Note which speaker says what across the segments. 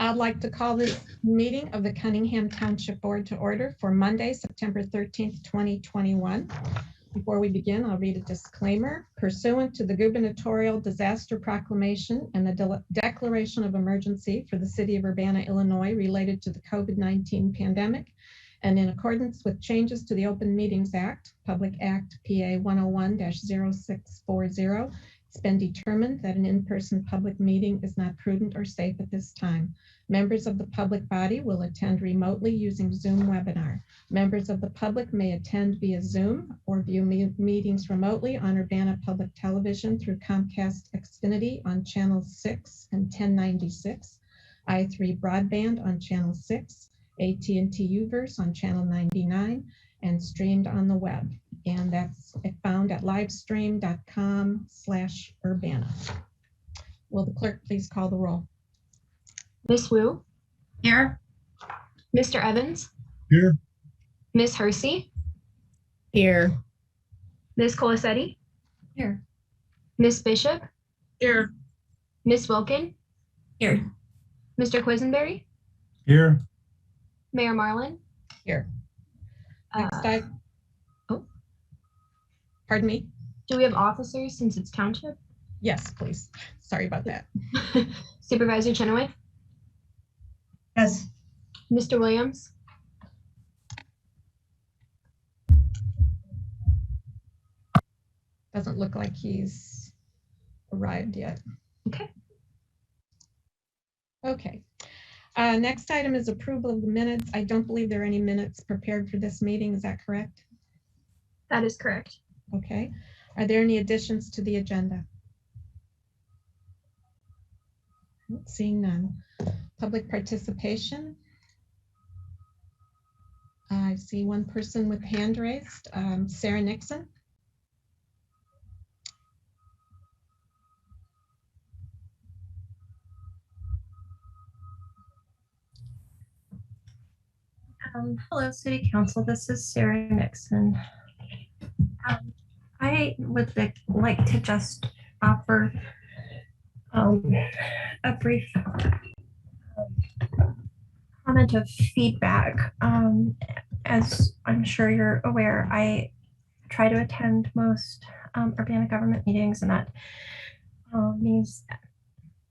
Speaker 1: I'd like to call this meeting of the Cunningham Township Board to order for Monday, September 13th, 2021. Before we begin, I'll read a disclaimer. Pursuant to the gubernatorial disaster proclamation and the declaration of emergency for the city of Urbana, Illinois related to the COVID-19 pandemic, and in accordance with changes to the Open Meetings Act, Public Act PA 101-0640, it's been determined that an in-person public meeting is not prudent or safe at this time. Members of the public body will attend remotely using Zoom webinar. Members of the public may attend via Zoom or view meetings remotely on Urbana Public Television through Comcast Xfinity on channel 6 and 1096, i3 broadband on channel 6, AT&T Uverse on channel 99, and streamed on the web. And that's found at livestream.com/Urbana. Will the clerk please call the roll?
Speaker 2: Miss Wu?
Speaker 3: Here.
Speaker 2: Mr. Evans?
Speaker 4: Here.
Speaker 2: Miss Hersey?
Speaker 3: Here.
Speaker 2: Miss Colasetti?
Speaker 1: Here.
Speaker 2: Miss Bishop?
Speaker 3: Here.
Speaker 2: Miss Wilkin?
Speaker 3: Here.
Speaker 2: Mr. Quisenberry?
Speaker 4: Here.
Speaker 2: Mayor Marlin?
Speaker 1: Here. Next pardon me?
Speaker 2: Do we have officers since it's township?
Speaker 1: Yes, please. Sorry about that.
Speaker 2: Supervisor Chenoweth?
Speaker 3: Yes.
Speaker 2: Mr. Williams?
Speaker 1: Doesn't look like he's arrived yet.
Speaker 2: Okay.
Speaker 1: Okay. Next item is approval of the minutes. I don't believe there are any minutes prepared for this meeting. Is that correct?
Speaker 2: That is correct.
Speaker 1: Okay. Are there any additions to the agenda? Seeing none. Public participation. I see one person with hand raised. Sarah Nixon.
Speaker 5: Hello, City Council. This is Sarah Nixon. I would like to just offer a brief comment of feedback. As I'm sure you're aware, I try to attend most Urbana government meetings, and that means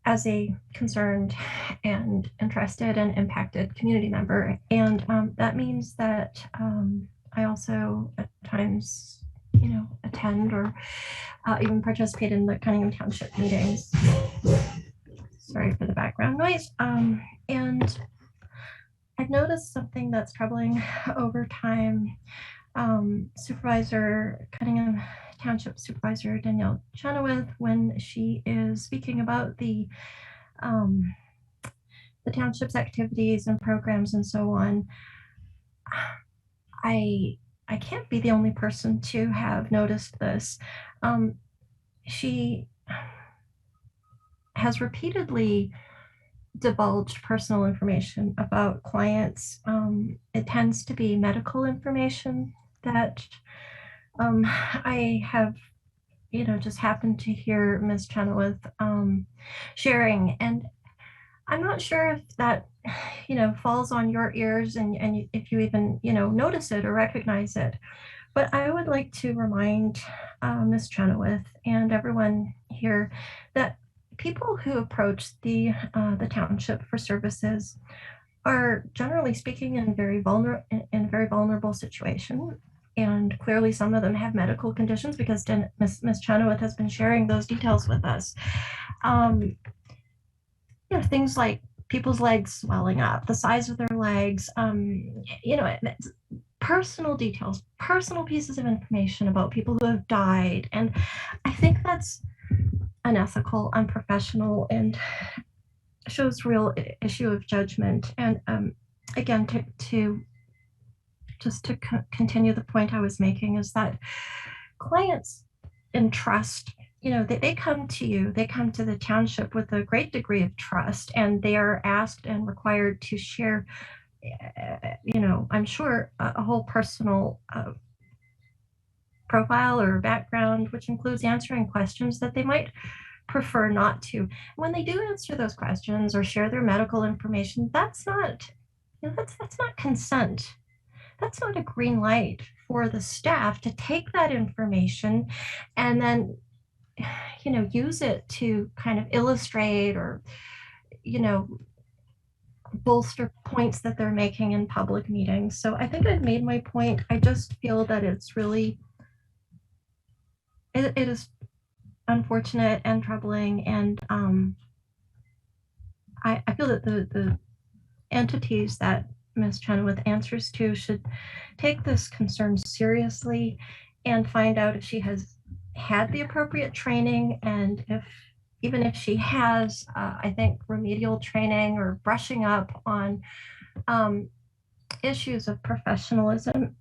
Speaker 5: as a concerned and interested and impacted community member. And that means that I also at times, attend or even participate in the Cunningham Township meetings. Sorry for the background noise. And I've noticed something that's troubling over time. Cunningham Township Supervisor Danielle Chenoweth, when she is speaking about the township's activities and programs and so on, I can't be the only person to have noticed this. She has repeatedly divulged personal information about clients. It tends to be medical information that I have, just happened to hear Ms. Chenoweth sharing, and I'm not sure if that, falls on your ears and if you even, notice it or recognize it. But I would like to remind Ms. Chenoweth and everyone here that people who approach the township for services are generally speaking in a very vulnerable situation. And clearly some of them have medical conditions, because Ms. Chenoweth has been sharing those details with us. Things like people's legs swelling up, the size of their legs, personal details, personal pieces of information about people who have died. And I think that's unethical, unprofessional, and shows real issue of judgment. And again, to continue the point I was making, is that clients entrust, they come to you, they come to the township with a great degree of trust, and they are asked and required to share, I'm sure a whole personal profile or background, which includes answering questions that they might prefer not to. When they do answer those questions or share their medical information, that's not, that's not consent. That's not a green light for the staff to take that information and then, use it to kind of illustrate or, bolster points that they're making in public meetings. So I think I've made my point. I just feel that it's really, it is unfortunate and troubling. And I feel that the entities that Ms. Chenoweth answers to should take this concern seriously and find out if she has had the appropriate training, and even if she has, I think remedial training or brushing up on issues of professionalism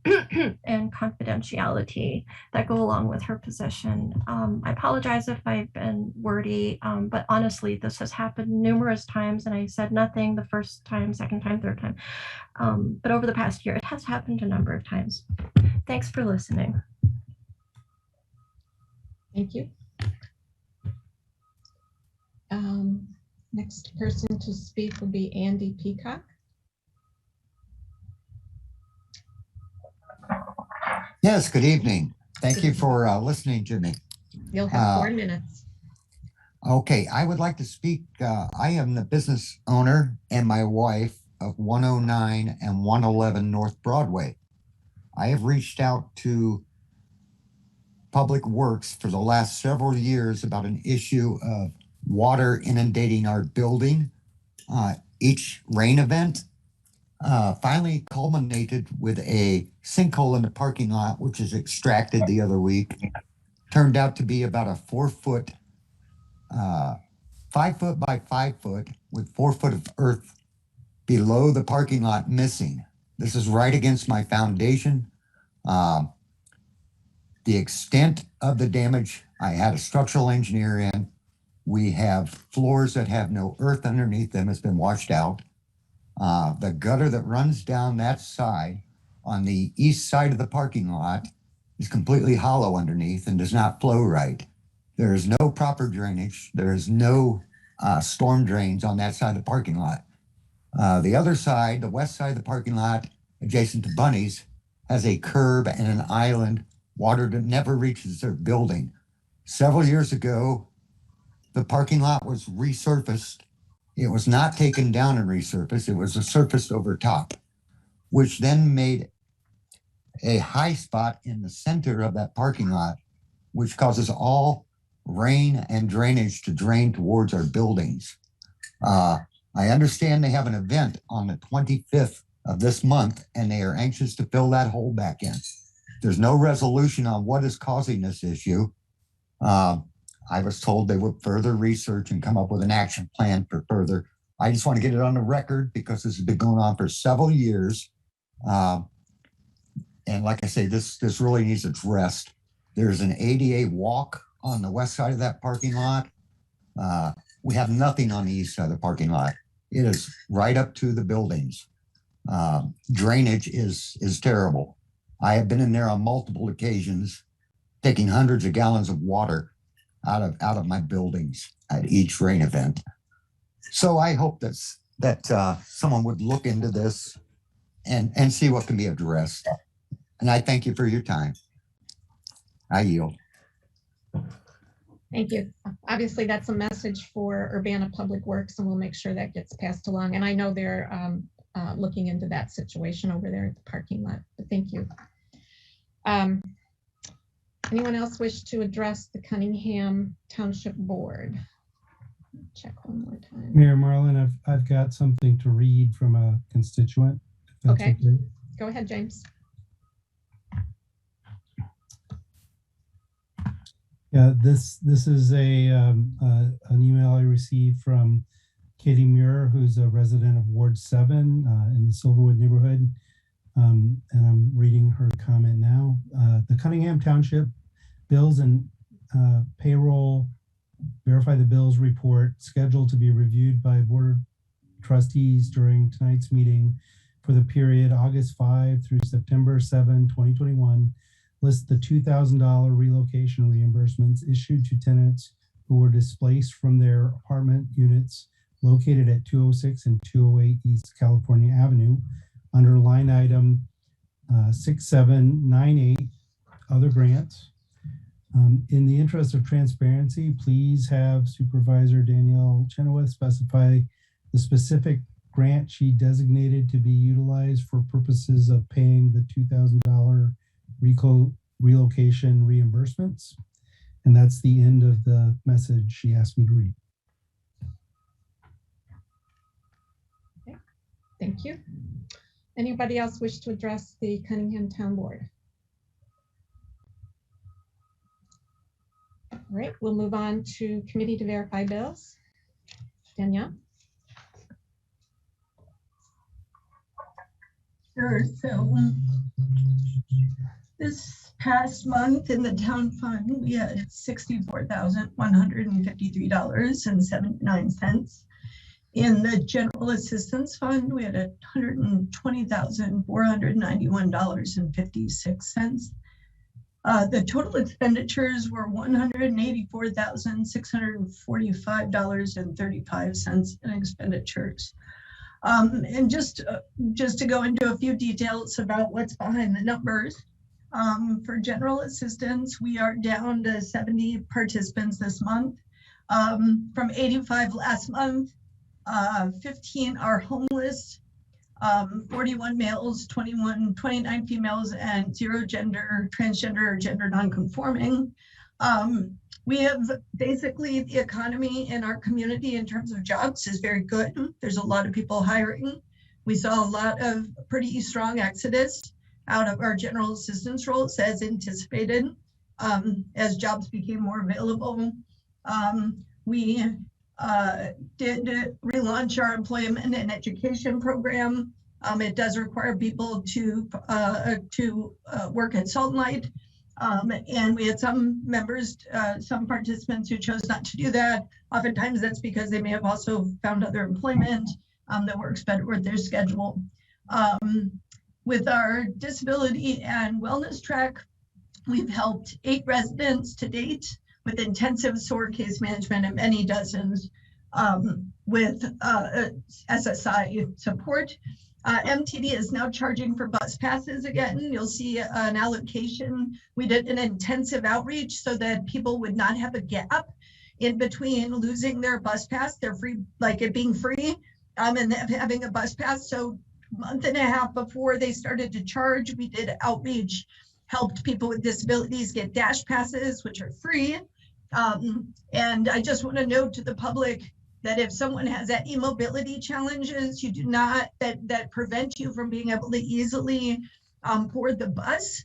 Speaker 5: and confidentiality that go along with her position. I apologize if I've been wordy, but honestly, this has happened numerous times, and I said nothing the first time, second time, third time. But over the past year, it has happened a number of times. Thanks for listening.
Speaker 1: Thank you. Next person to speak will be Andy Peacock.
Speaker 4: Yes, good evening. Thank you for listening to me.
Speaker 1: You'll have 4 minutes.
Speaker 4: Okay, I would like to speak. I am the business owner and my wife of 109 and 111 North Broadway. I have reached out to Public Works for the last several years about an issue of water inundating our building. Each rain event finally culminated with a sinkhole in the parking lot, which is extracted the other week. Turned out to be about a 4 foot, 5 foot by 5 foot with 4 foot of earth below the parking lot missing. This is right against my foundation. The extent of the damage, I had a structural engineer in. We have floors that have no earth underneath them, has been washed out. The gutter that runs down that side on the east side of the parking lot is completely hollow underneath and does not flow right. There is no proper drainage. There is no storm drains on that side of the parking lot. The other side, the west side of the parking lot, adjacent to Bunny's, has a curb and an island. Water that never reaches their building. Several years ago, the parking lot was resurfaced. It was not taken down and resurfaced. It was surfaced over top, which then made a high spot in the center of that parking lot, which causes all rain and drainage to drain towards our buildings. I understand they have an event on the 25th of this month, and they are anxious to fill that hole back in. There's no resolution on what is causing this issue. I was told they would further research and come up with an action plan for further. I just want to get it on the record because this has been going on for several years. And like I say, this really needs addressed. There's an ADA walk on the west side of that parking lot. We have nothing on the east side of the parking lot. It is right up to the buildings. Drainage is terrible. I have been in there on multiple occasions, taking hundreds of gallons of water out of my buildings at each rain event. So I hope that someone would look into this and see what can be addressed. And I thank you for your time. I yield.
Speaker 1: Thank you. Obviously, that's a message for Urbana Public Works, and we'll make sure that gets passed along. And I know they're looking into that situation over there at the parking lot, but thank you. Anyone else wish to address the Cunningham Township Board? Check one more time.
Speaker 6: Mayor Marlin, I've got something to read from a constituent. If that's
Speaker 1: Okay. Go ahead, James.
Speaker 6: Yeah, this is an email I received from Katie Muir, who's a resident of Ward 7 in the Silverwood neighborhood. And I'm reading her comment now. The Cunningham Township Bills and Payroll Verify the Bills report scheduled to be reviewed by Board of Trustees during tonight's meeting for the period August 5 through September 7, 2021 lists the $2,000 relocation reimbursements issued to tenants who were displaced from their apartment units located at 206 and 208 East California Avenue under line item 6798, other grants. In the interest of transparency, please have Supervisor Danielle Chenoweth specify the specific grant she designated to be utilized for purposes of paying the $2,000 relocation reimbursements. And that's the end of the message she asked me to read.
Speaker 1: Okay, thank you. Anybody else wish to address the Cunningham Town Board? All right, we'll move on to committee to verify bills. Danielle?
Speaker 7: Sure. So this past month in the town fund, we had $64,153.79. In the general assistance fund, we had $120,491.56. The total expenditures were $184,645.35 in expenditures. And just to go into a few details about what's behind the numbers, for general assistance, we are down to 70 participants this month, from 85 last month. 15 are homeless, 41 males, 29 females, and 0 gender, transgender, or gender nonconforming. We have basically the economy in our community in terms of jobs is very good. There's a lot of people hiring. We saw a lot of pretty strong exodus out of our general assistance roles as anticipated, as jobs became more available. We did relaunch our employment and education program. It does require people to work at Salt and Light. And we had some members, some participants who chose not to do that. Oftentimes that's because they may have also found other employment that works better with their schedule. With our disability and wellness track, we've helped 8 residents to date with intensive SOAR case management and many dozens with SSI support. MTD is now charging for bus passes again. You'll see an allocation. We did an intensive outreach so that people would not have a gap in between losing their bus pass, their free, like it being free, and having a bus pass. So a month and a half before they started to charge, we did outreach, helped people with disabilities get dash passes, which are free. And I just want to note to the public that if someone has any mobility challenges, you do not, that prevent you from being able to easily board the bus,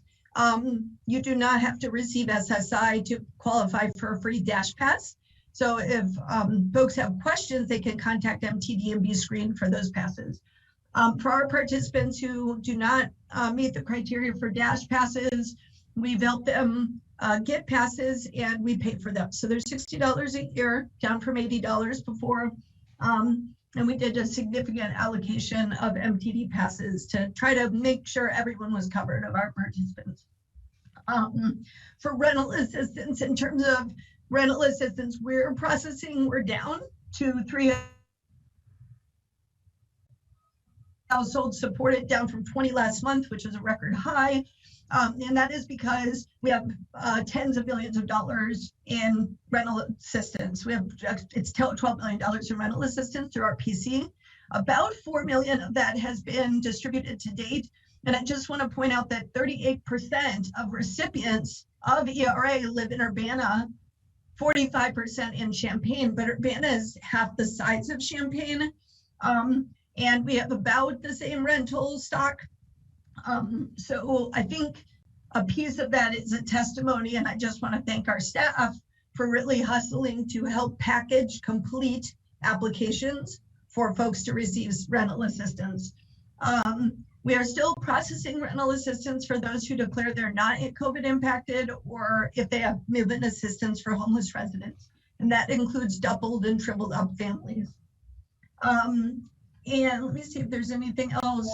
Speaker 7: you do not have to receive SSI to qualify for a free dash pass. So if folks have questions, they can contact MTD and be screened for those passes. For our participants who do not meet the criteria for dash passes, we've helped them get passes and we pay for them. So there's $60 a year, down from $80 before. And we did a significant allocation of MTD passes to try to make sure everyone was covered of our participants. For rental assistance, in terms of rental assistance, we're down to 3 households supported, down from 20 last month, which was a record high. And that is because we have tens of millions of dollars in rental assistance. We have, it's $12 million in rental assistance through our PC. About 4 million of that has been distributed to date. And I just want to point out that 38% of recipients of ERA live in Urbana, 45% in Champaign, but Urbana is half the size of Champaign. And we have about the same rental stock. So I think a piece of that is a testimony, and I just want to thank our staff for really hustling to help package complete applications for folks to receive rental assistance. We are still processing rental assistance for those who declare they're not COVID impacted, or if they have move-in assistance for homeless residents. And that includes doubled and tripled up families. And let me see if there's anything else.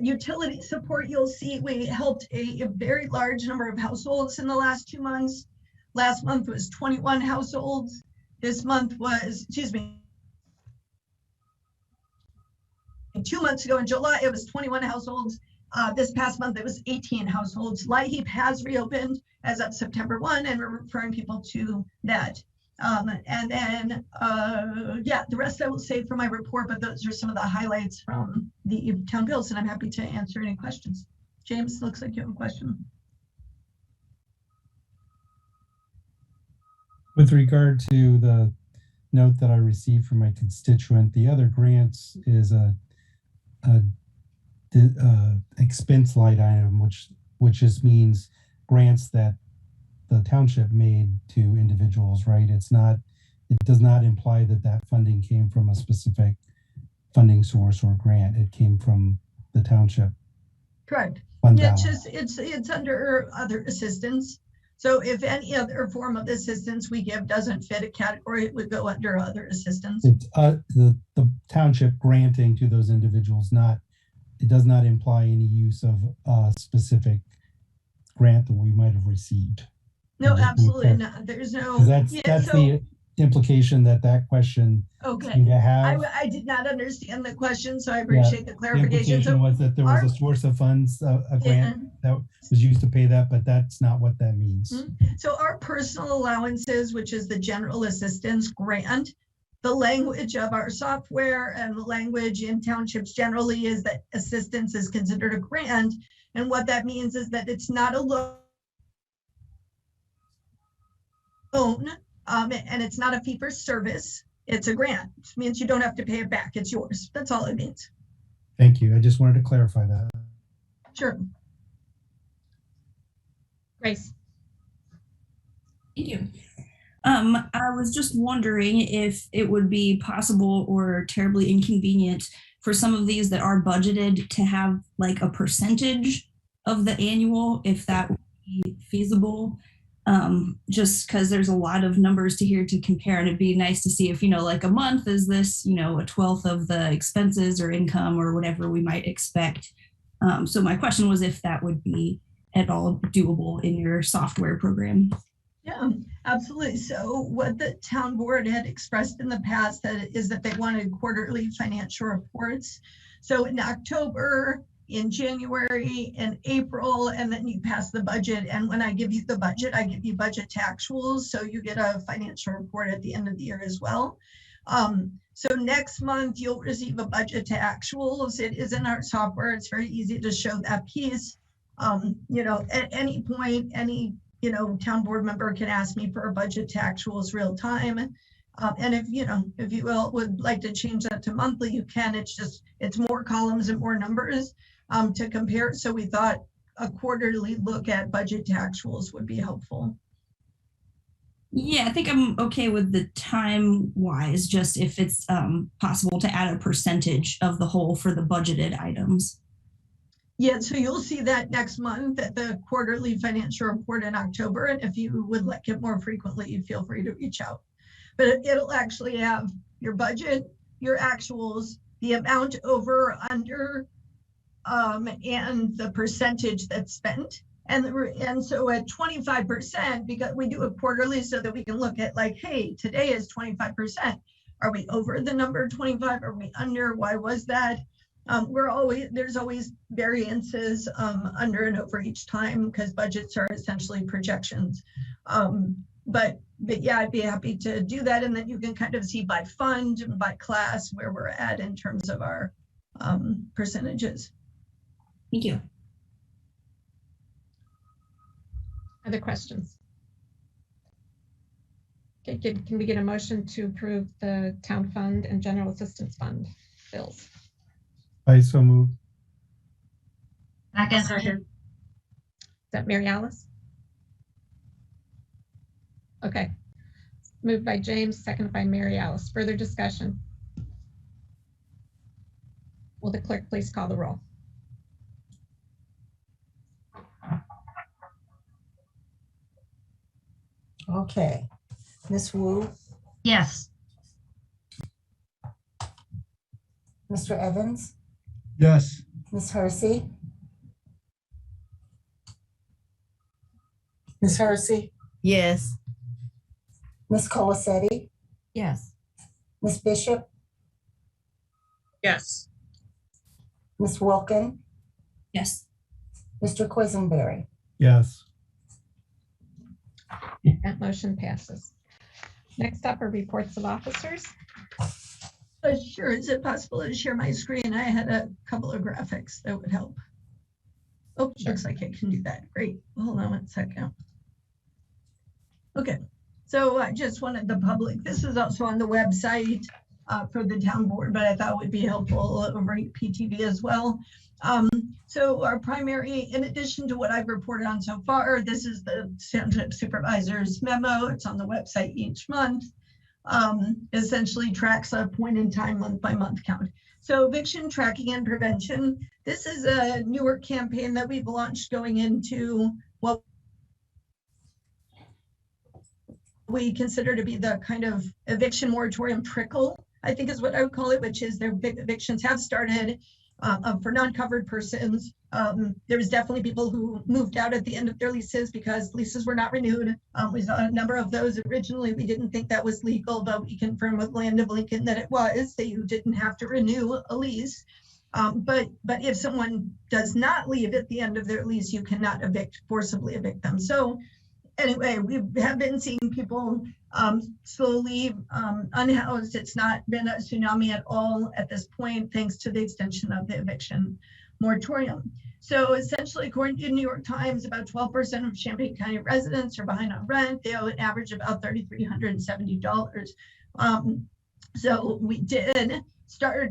Speaker 7: Utility support, you'll see we helped a very large number of households in the last 2 months. Last month was 21 households. This month was, excuse me, 2 months ago in July, it was 21 households. This past month, it was 18 households. LIHEAP has reopened as of September 1, and we're referring people to that. And then, yeah, the rest I will save for my report, but those are some of the highlights from the town bills, and I'm happy to answer any questions. James, looks like you have a question.
Speaker 6: With regard to the note that I received from my constituent, the other grants is a expense line item, which just means grants that the township made to individuals, right? It does not imply that that funding came from a specific funding source or grant. It came from the township.
Speaker 7: Correct.
Speaker 6: Fund
Speaker 7: Yeah,
Speaker 6: balance.
Speaker 7: it's under other assistance. So if any other form of assistance we give doesn't fit a category, it would go under other assistance.
Speaker 6: It's the township granting to those individuals, it does not imply any use of a specific grant that we might have received.
Speaker 7: No, absolutely not. There's no.
Speaker 6: That's the implication that question
Speaker 7: Okay.
Speaker 6: seemed to have.
Speaker 7: I did not understand the question, so I appreciate the clarification.
Speaker 6: The implication was that there was a source of funds, a grant that was used to pay that, but that's not what that means.
Speaker 7: So our personal allowances, which is the general assistance grant, the language of our software and the language in townships generally is that assistance is considered a grant. And what that means is that it's not a loan, and it's not a fee for service. It's a grant. It means you don't have to pay it back. It's yours. That's all it means.
Speaker 6: Thank you. I just wanted to clarify that.
Speaker 7: Sure.
Speaker 1: Grace.
Speaker 3: Thank you. I was just wondering if it would be possible or terribly inconvenient for some of these that are budgeted to have like a percentage of the annual, if that would be feasible. Just because there's a lot of numbers to hear to compare, and it'd be nice to see if, like a month is this, a 1/12 of the expenses or income or whatever we might expect. So my question was if that would be at all doable in your software program.
Speaker 7: Yeah, absolutely. So what the town board had expressed in the past is that they wanted quarterly financial reports. So in October, in January, in April, and then you pass the budget. And when I give you the budget, I give you budget to actuals. So you get a financial report at the end of the year as well. So next month, you'll receive a budget to actuals. It is in our software. It's very easy to show that piece. At any point, any town board member can ask me for a budget to actuals real time. And if you would like to change that to monthly, you can. It's more columns and more numbers to compare. So we thought a quarterly look at budget to actuals would be helpful.
Speaker 3: Yeah, I think I'm okay with the time wise, just if it's possible to add a percentage of the whole for the budgeted items.
Speaker 7: Yeah, so you'll see that next month at the quarterly financial report in October. And if you would like it more frequently, feel free to reach out. But it'll actually have your budget, your actuals, the amount over, under, and the percentage that's spent. And so at 25%, because we do it quarterly so that we can look at like, hey, today is 25%. Are we over the number 25? Are we under? Why was that? There's always variances under and over each time because budgets are essentially projections. But yeah, I'd be happy to do that. And then you can kind of see by fund and by class where we're at in terms of our percentages.
Speaker 3: Thank you.
Speaker 1: Other questions? Okay, can we get a motion to approve the town fund and general assistance fund bills?
Speaker 6: I so moved.
Speaker 1: Second. Is that Mary Alice? Okay. Moved by James, seconded by Mary Alice. Further discussion? Will the clerk please call the roll?
Speaker 8: Okay. Ms. Wu,
Speaker 3: Yes.
Speaker 8: Mr. Evans,
Speaker 6: Yes.
Speaker 8: Ms. Hersey. Ms. Hersey,
Speaker 3: Yes.
Speaker 8: Ms. Colasetti,
Speaker 9: Yes.
Speaker 8: Ms. Bishop,
Speaker 10: Yes.
Speaker 8: Ms. Wilkin,
Speaker 3: Yes.
Speaker 8: Mr. Quisenberry.
Speaker 6: Yes.
Speaker 1: That motion passes. Next up are reports of officers.
Speaker 7: Sure, is it possible to share my screen? I had a couple of graphics that would help. Oh,
Speaker 1: Sure.
Speaker 7: looks like I can do that. Great. Hold on one second. Okay, so I just wanted the public, this is also on the website for the town board, but I thought would be helpful over PTV as well. So our primary, in addition to what I've reported on so far, this is the Township Supervisor's memo. It's on the website each month. Essentially tracks a point in time, month by month count. So eviction tracking and prevention. This is a newer campaign that we've launched going into what we consider to be the kind of eviction moratorium trickle, I think is what I would call it, which is their evictions have started for non-covered persons. There was definitely people who moved out at the end of their leases because leases were not renewed. We saw a number of those originally. We didn't think that was legal, but we confirmed with Land of Lincoln that it was, that you didn't have to renew a lease. But if someone does not leave at the end of their lease, you cannot forcibly evict them. So anyway, we have been seeing people slowly unhoused. It's not been a tsunami at all at this point, thanks to the extension of the eviction moratorium. So essentially, according to the New York Times, about 12% of Champaign County residents are behind on rent. They owe an average of about $3,370. So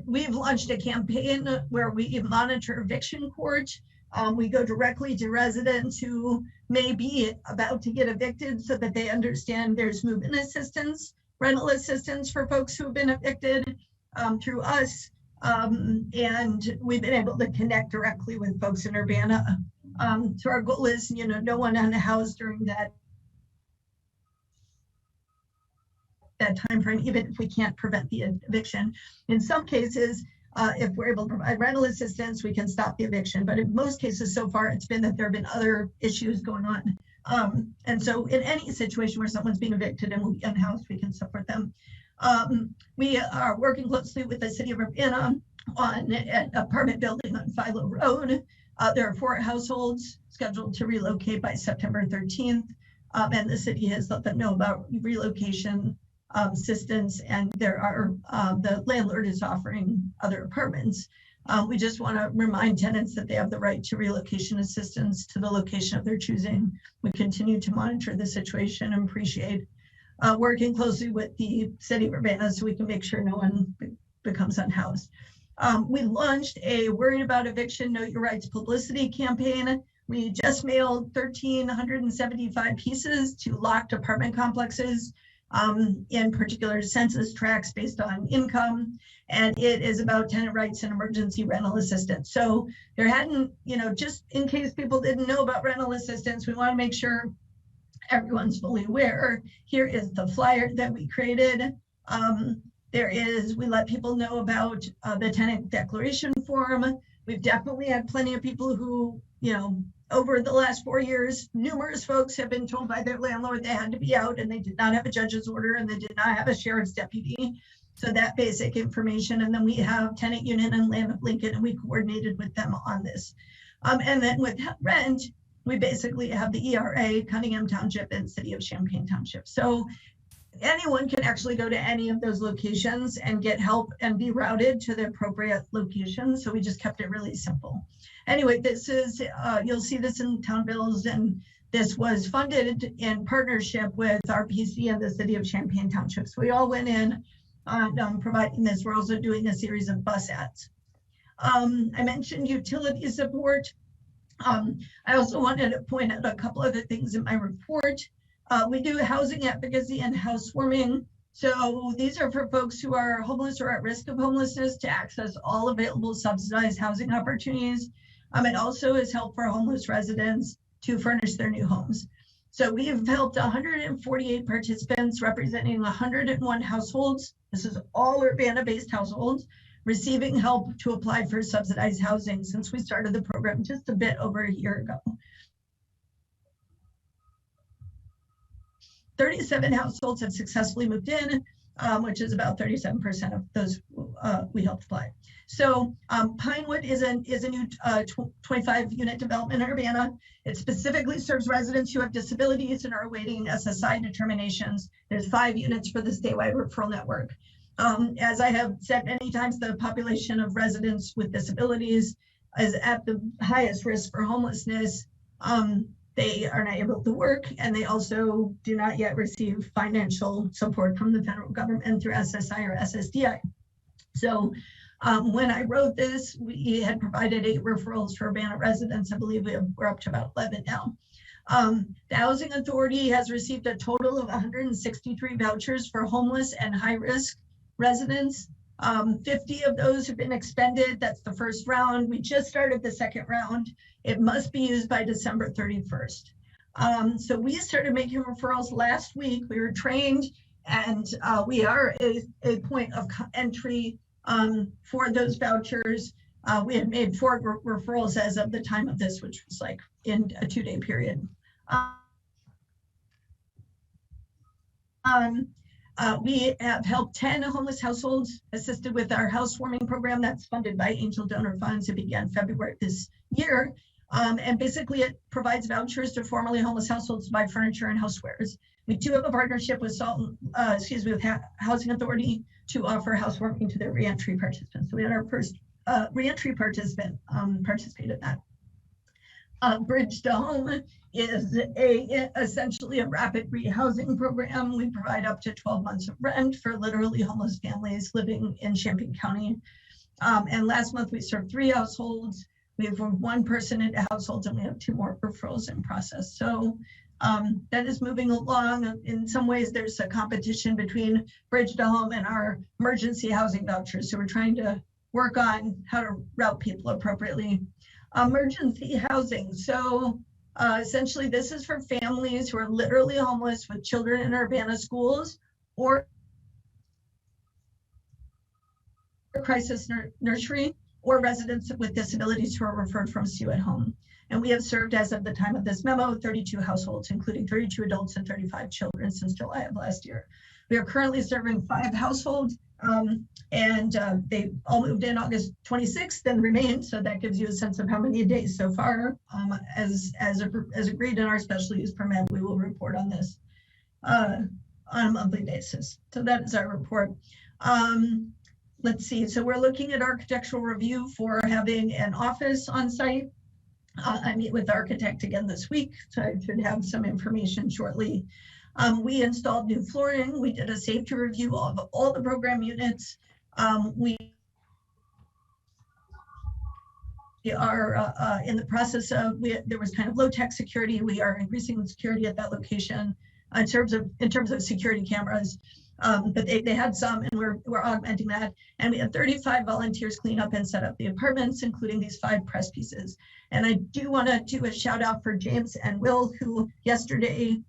Speaker 7: we've launched a campaign where we monitor eviction court. We go directly to residents who may be about to get evicted so that they understand there's movement assistance, rental assistance for folks who have been evicted through us. And we've been able to connect directly with folks in Urbana. So our goal is, no one unhoused during that time frame, even if we can't prevent the eviction. In some cases, if we're able to provide rental assistance, we can stop the eviction. But in most cases so far, it's been that there have been other issues going on. And so in any situation where someone's being evicted and will be unhoused, we can support them. We are working closely with the city of Urbana on an apartment building on Philo Road. There are 4 households scheduled to relocate by September 13th. And the city has let them know about relocation assistance, and there are the landlord is offering other apartments. We just want to remind tenants that they have the right to relocation assistance to the location of their choosing. We continue to monitor the situation and appreciate working closely with the city of Urbana so we can make sure no one becomes unhoused. We launched a Worried About Eviction, Know Your Rights publicity campaign. We just mailed 1,375 pieces to locked apartment complexes, in particular census tracts based on income, and it is about tenant rights and emergency rental assistance. So there hadn't, just in case people didn't know about rental assistance, we want to make sure everyone's fully aware. Here is the flyer that we created. We let people know about the tenant declaration form. We've definitely had plenty of people who, over the last 4 years, numerous folks have been told by their landlord they had to be out and they did not have a judge's order and they did not have a sheriff's deputy. So that basic information. And then we have Tenant Union and Land of Lincoln, and we coordinated with them on this. And then with rent, we basically have the ERA, Cunningham Township, and City of Champaign Township. So anyone can actually go to any of those locations and get help and be routed to the appropriate location. So we just kept it really simple. Anyway, this is, you'll see this in town bills, and this was funded in partnership with RPC and the City of Champaign Township. So we all went in on providing this. We're also doing a series of bus ads. I mentioned utility support. I also wanted to point out a couple other things in my report. We do housing advocacy and housewarming. So these are for folks who are homeless or at risk of homelessness to access all available subsidized housing opportunities. It also is help for homeless residents to furnish their new homes. So we've helped 148 participants representing 101 households. This is all Urbana-based households receiving help to apply for subsidized housing since we started the program just a bit over a year ago. 37 households have successfully moved in. which is about 37% of those we helped apply. So Pinewood is a new 25 unit development in Urbana. It specifically serves residents who have disabilities and are awaiting SSI determinations. There's 5 units for the statewide referral network. As I have said many times, the population of residents with disabilities is at the highest risk for homelessness. They are not able to work, and they also do not yet receive financial support from the federal government through SSI or SSDI. So when I wrote this, we had provided 8 referrals for Urbana residents. I believe we're up to about 11 now. The Housing Authority has received a total of 163 vouchers for homeless and high-risk residents. 50 of those have been expended. That's the first round. We just started the second round. It must be used by December 31st. So we started making referrals last week. We were trained, and we are a point of entry for those vouchers. We had made 4 referrals as of the time of this, which was like in a 2-day period. We have helped 10 homeless households, assisted with our housewarming program that's funded by Angel Donor Funds. It began February this year. And basically it provides vouchers to formerly homeless households to buy furniture and housewares. We do have a partnership with with Housing Authority to offer housewarming to their reentry participants. So we had our first reentry participant participate in that. Bridge to Home is essentially a rapid rehousing program. We provide up to 12 months of rent for literally homeless families living in Champaign County. And last month we served 3 households. We have 1 person into households, and we have 2 more referrals in process. So that is moving along. In some ways, there's a competition between Bridge to Home and our emergency housing vouchers. So we're trying to work on how to route people appropriately. Emergency housing. So essentially, this is for families who are literally homeless with children in Urbana schools or crisis nursery, or residents with disabilities who are referred from CU at home. And we have served, as of the time of this memo, 32 households, including 32 adults and 35 children since July of last year. We are currently serving 5 households, and they all moved in August 26th and remained. So that gives you a sense of how many days so far. As agreed in our special use permit, we will report on this on a monthly basis. So that is our report. Let's see. So we're looking at architectural review for having an office on site. I meet with the architect again this week, so I should have some information shortly. We installed new flooring. We did a safety review of all the program units. We are in the process of, there was kind of low-tech security. We are increasing the security at that location in terms of security cameras. But they had some, and we're augmenting that. And we had 35 volunteers clean up and set up the apartments, including these 5 press pieces. And I do want to do a shout out for James and Will, who yesterday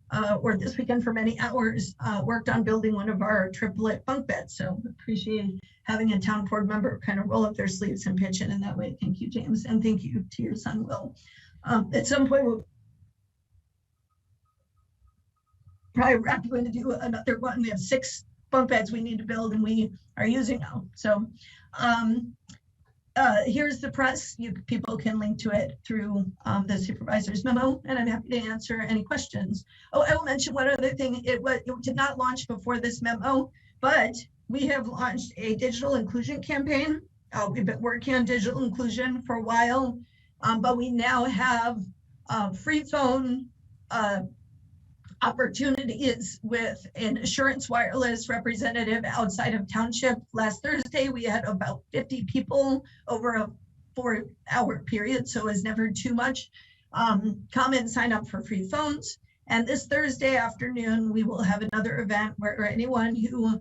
Speaker 7: or this weekend for many hours worked on building one of our triplet bunk beds. So appreciate having a town board member kind of roll up their sleeves and pitch in that way. Thank you, James, and thank you to your son, Will. At some point, we'll probably rapidly going to do another one. We have 6 bunk beds we need to build, and we are using now. So here's the press. People can link to it through the supervisor's memo, and I'm happy to answer any questions. Oh, I will mention one other thing. It did not launch before this memo, but we have launched a digital inclusion campaign. We've been working on digital inclusion for a while, but we now have free phone opportunities with an Assurance Wireless representative outside of Township. Last Thursday, we had about 50 people over a 4-hour period, so it was never too much. Come and sign up for free phones. And this Thursday afternoon, we will have another event where anyone who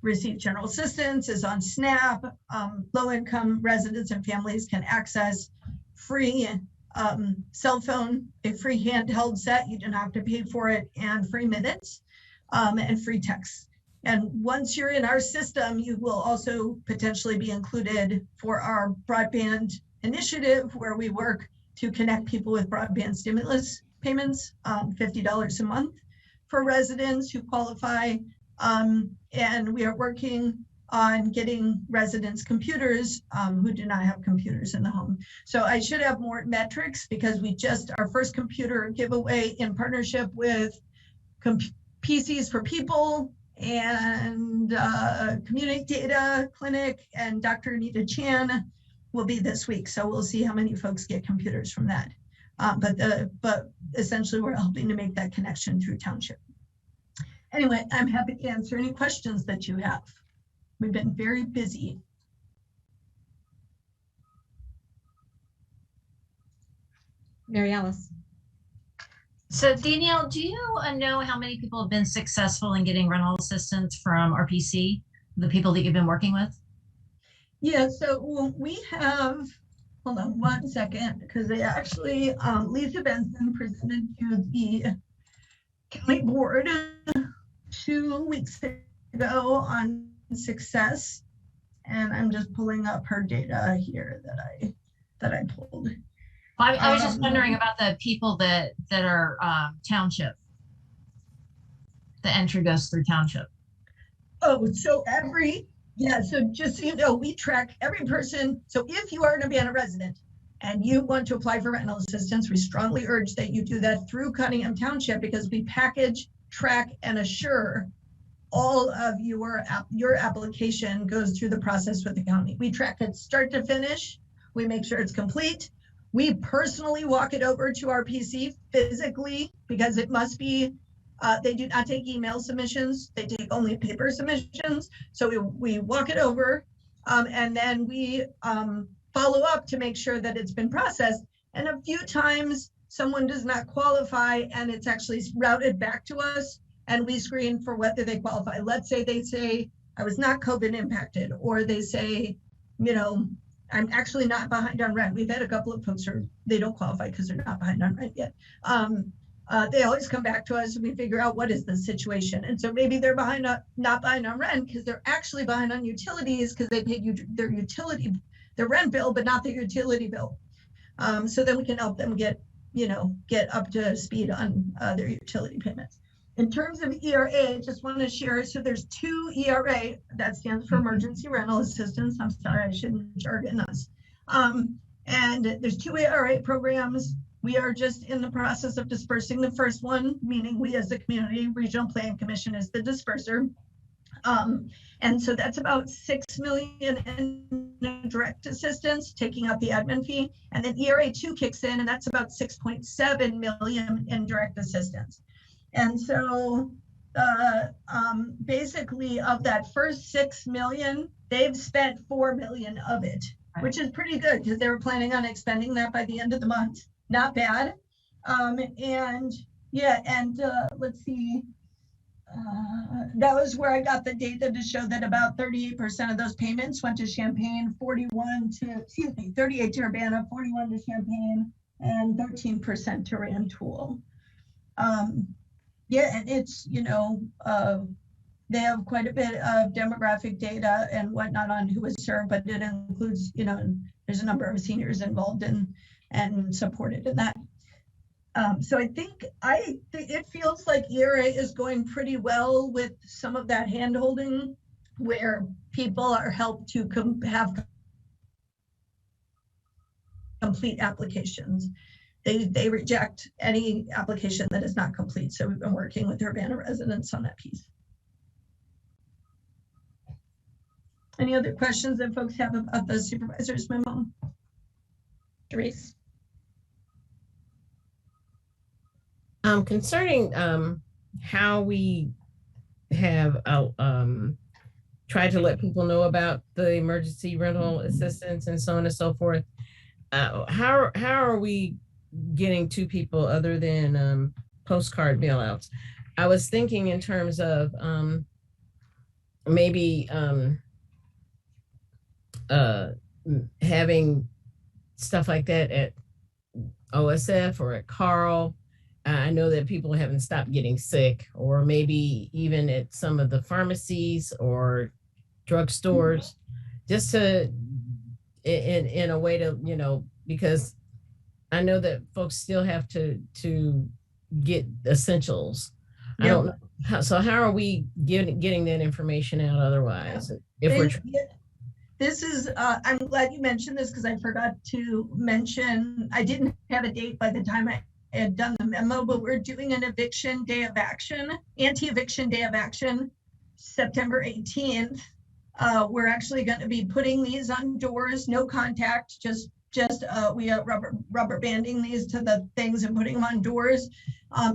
Speaker 7: receives general assistance, is on SNAP, low-income residents and families can access free cell phone, a free handheld set, you don't have to pay for it, and free minutes and free text. And once you're in our system, you will also potentially be included for our broadband initiative, where we work to connect people with broadband stimulus payments, $50 a month for residents who qualify. And we are working on getting residents computers who do not have computers in the home. So I should have more metrics because our first computer giveaway in partnership with PCs for People and Community Data Clinic and Dr. Anita Chan will be this week. So we'll see how many folks get computers from that. But essentially we're helping to make that connection through Township. Anyway, I'm happy to answer any questions that you have. We've been very busy.
Speaker 1: Mary Alice.
Speaker 9: So Danielle, do you know how many people have been successful in getting rental assistance from RPC, the people that you've been working with?
Speaker 7: Yeah, so we have, hold on one second, because they actually, Lisa Benson presented to the county board 2 weeks ago on success. And I'm just pulling up her data here that I pulled.
Speaker 9: Well, I was just wondering about the people that are Township. The entry goes through Township.
Speaker 7: Oh, so so just so you know, we track every person. So if you are an Urbana resident and you want to apply for rental assistance, we strongly urge that you do that through Cunningham Township because we package, track, and assure all of your application goes through the process with the county. We track it start to finish. We make sure it's complete. We personally walk it over to our PC physically because it must be, they do not take email submissions. They take only paper submissions. So we walk it over and then we follow up to make sure that it's been processed. And a few times someone does not qualify and it's actually routed back to us and we screen for whether they qualify. Let's say they say, I was not COVID impacted, or they say, you know, I'm actually not behind on rent. We've had a couple of folks who they don't qualify because they're not behind on rent yet. They always come back to us and we figure out what is the situation. And so maybe they're not behind on rent because they're actually behind on utilities because they paid their rent bill, but not their utility bill. So then we can help them get up to speed on their utility payments. In terms of ERA, I just want to share, so there's 2 ERA, that stands for Emergency Rental Assistance. I'm sorry, I shouldn't jargon us. And there's 2 ERA programs. We are just in the process of dispersing the first one, meaning we as the Community Regional Plan Commission is the disperser. And so that's about $6 million in direct assistance, taking out the admin fee. And then ERA 2 kicks in, and that's about $6.7 million in direct assistance. And so basically of that first 6 million, they've spent 4 million of it, which is pretty good because they were planning on expending that by the end of the month. Not bad. Let's see. That was where I got the data to show that about 38% of those payments went to Champaign, 38 to Urbana, 41 to Champaign, and 13% to Rantoul. And it's, they have quite a bit of demographic data and whatnot on who is served, but it includes, there's a number of seniors involved and supported in that. So I think it feels like ERA is going pretty well with some of that hand-holding where people are helped to have complete applications. They reject any application that is not complete. So we've been working with Urbana residents on that piece. Any other questions that folks have about the supervisor's memo?
Speaker 1: Therese.
Speaker 10: Concerning how we have tried to let people know about the emergency rental assistance and so on and so forth, how are we getting to people other than postcard mailouts? I was thinking in terms of maybe having stuff like that at OSF or at Carl. I know that people haven't stopped getting sick, or maybe even at some of the pharmacies or drugstores, just to, in a way to, because I know that folks still have to get essentials, I
Speaker 7: Yep.
Speaker 10: don't know. So how are we getting that information out otherwise? If we're
Speaker 7: This is, I'm glad you mentioned this because I forgot to mention, I didn't have a date by the time I had done the memo, but we're doing an eviction day of action, anti-eviction day of action, September 18th. We're actually going to be putting these on doors, no contact, just we are rubber banding these to the things and putting them on doors.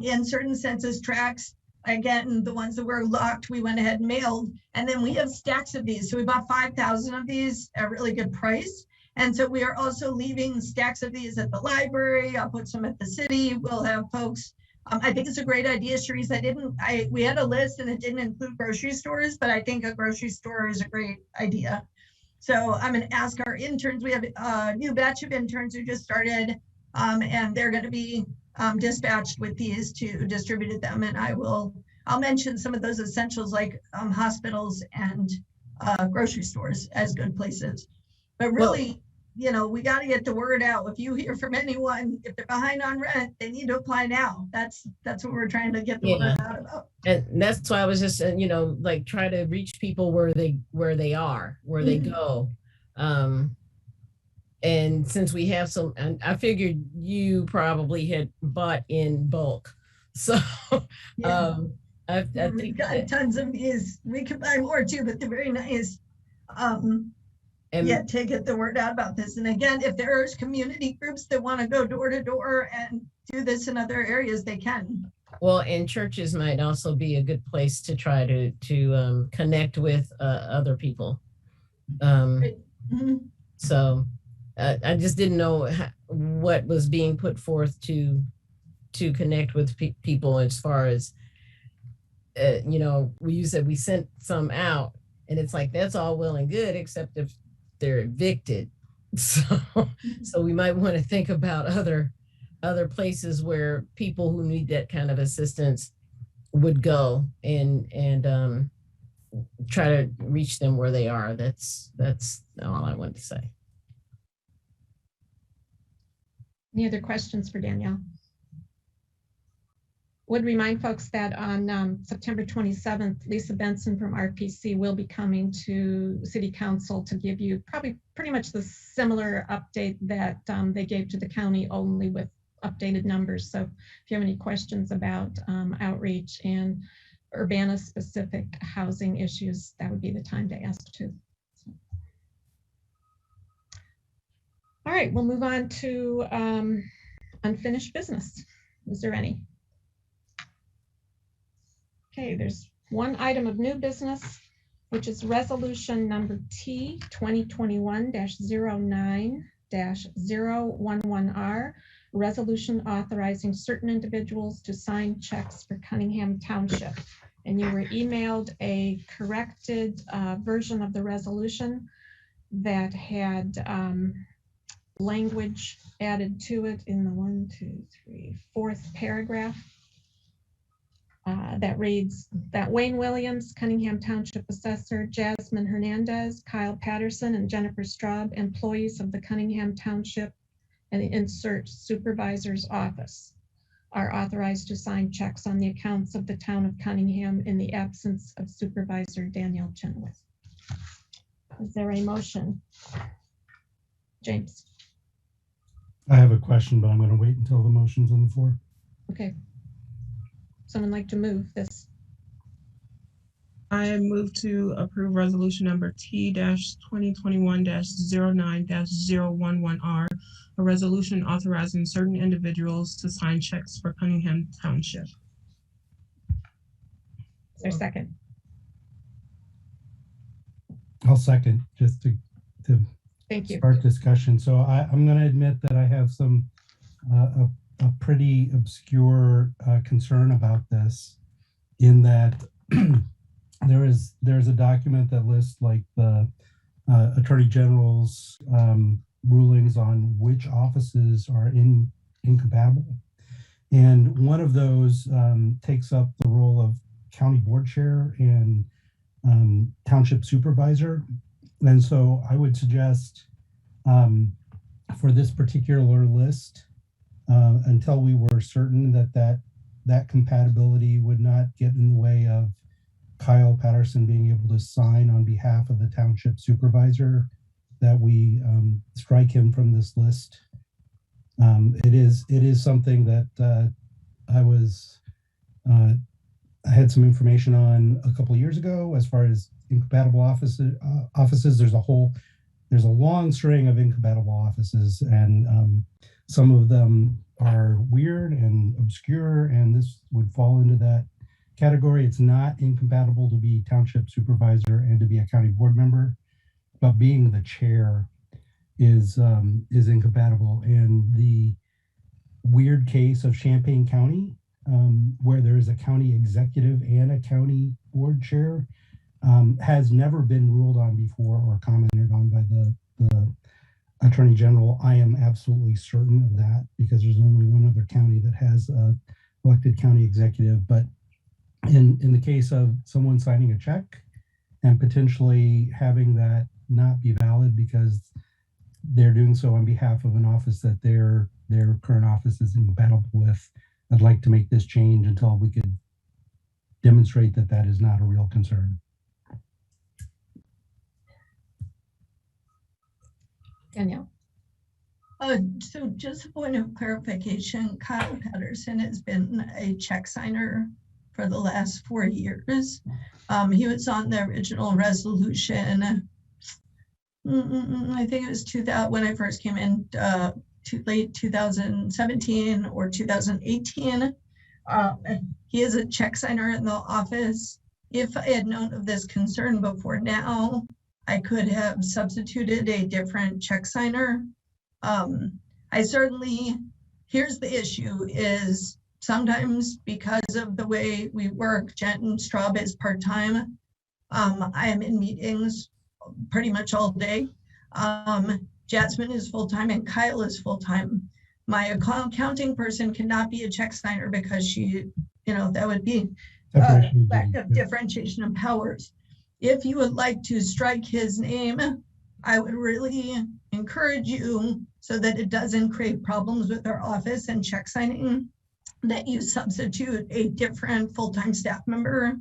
Speaker 7: In certain census tracts, again, the ones that were locked, we went ahead and mailed. And then we have stacks of these. So we bought 5,000 of these at a really good price. And so we are also leaving stacks of these at the library. I'll put some at the city. We'll have folks. I think it's a great idea, Sharice. We had a list and it didn't include grocery stores, but I think a grocery store is a great idea. So I'm going to ask our interns. We have a new batch of interns who just started, and they're going to be dispatched with these to distribute them. And I'll mention some of those essentials like hospitals and grocery stores as good places. But really, we got to get the word out. If you hear from anyone, if they're behind on rent, they need to apply now. That's what we're trying to get the word out about.
Speaker 10: And that's why I was just, like try to reach people where they are, where they go. And since we have some, and I figured you probably had bought in bulk. So I think
Speaker 7: we've got tons of these. We could buy more too, but they're very nice. To get the word out about this. And again, if there's community groups that want to go door to door and do this in other areas, they can.
Speaker 10: Well, and churches might also be a good place to try to connect with other people. So I just didn't know what was being put forth to connect with people as far as, you said we sent some out and it's like, that's all well and good, except if they're evicted. So we might want to think about other places where people who need that kind of assistance would go and try to reach them where they are. That's all I wanted to say.
Speaker 1: Any other questions for Danielle? Would remind folks that on September 27th, Lisa Benson from RPC will be coming to City Council to give you probably pretty much the similar update that they gave to the county, only with updated numbers. So if you have any questions about outreach and Urbana-specific housing issues, that would be the time to ask too. So. All right, we'll move on to unfinished business. Is there any? Okay, there's one item of new business, which is resolution number T 2021-09-011R, resolution authorizing certain individuals to sign checks for Cunningham Township. And you were emailed a corrected version of the resolution that had language added to it in the fourth paragraph. That reads that Wayne Williams, Cunningham Township Assessor, Jasmine Hernandez, Kyle Patterson, and Jennifer Straub, employees of the Cunningham Township and the insert supervisor's office, are authorized to sign checks on the accounts of the town of Cunningham in the absence of Supervisor Danielle Chenoweth. Is there a motion? James.
Speaker 6: I have a question, but I'm going to wait until the motion's on the floor.
Speaker 1: Okay. Someone like to move this?
Speaker 11: I move to approve resolution number T-2021-09-011R, a resolution authorizing certain individuals to sign checks for Cunningham Township.
Speaker 1: Is there a second?
Speaker 6: I'll second, just to
Speaker 1: Thank you.
Speaker 6: Start discussion. So I'm going to admit that I have some a pretty obscure concern about this, in that there's a document that lists like the Attorney General's rulings on which offices are incompatible. And one of those takes up the role of county board chair and township supervisor. And so I would suggest for this particular list, until we were certain that that compatibility would not get in the way of Kyle Patterson being able to sign on behalf of the township supervisor, that we strike him from this list. It is something that I had some information on a couple of years ago as far as incompatible offices. There's a long string of incompatible offices, and some of them are weird and obscure, and this would fall into that category. It's not incompatible to be township supervisor and to be a county board member, but being the chair is incompatible. And the weird case of Champaign County, where there is a county executive and a county board chair, has never been ruled on before or commented on by the Attorney General. I am absolutely certain of that because there's only one other county that has a elected county executive. But in the case of someone signing a check and potentially having that not be valid because they're doing so on behalf of an office that their current office is incompatible with, I'd like to make this change until we could demonstrate that that is not a real concern.
Speaker 1: Danielle.
Speaker 7: So just a point of clarification, Kyle Patterson has been a check signer for the last 4 years. He was on the original resolution. I think it was 2000 when I first came in, late 2017 or 2018. He is a check signer in the office. If I had known of this concern before now, I could have substituted a different check signer. Here's the issue is sometimes because of the way we work, Jen Straub is part-time. I am in meetings pretty much all day. Jasmine is full-time and Kyle is full-time. My accounting person cannot be a check signer because she, that would be lack of differentiation of powers. If you would like to strike his name, I would really encourage you, so that it doesn't create problems with our office and check signing, that you substitute a different full-time staff member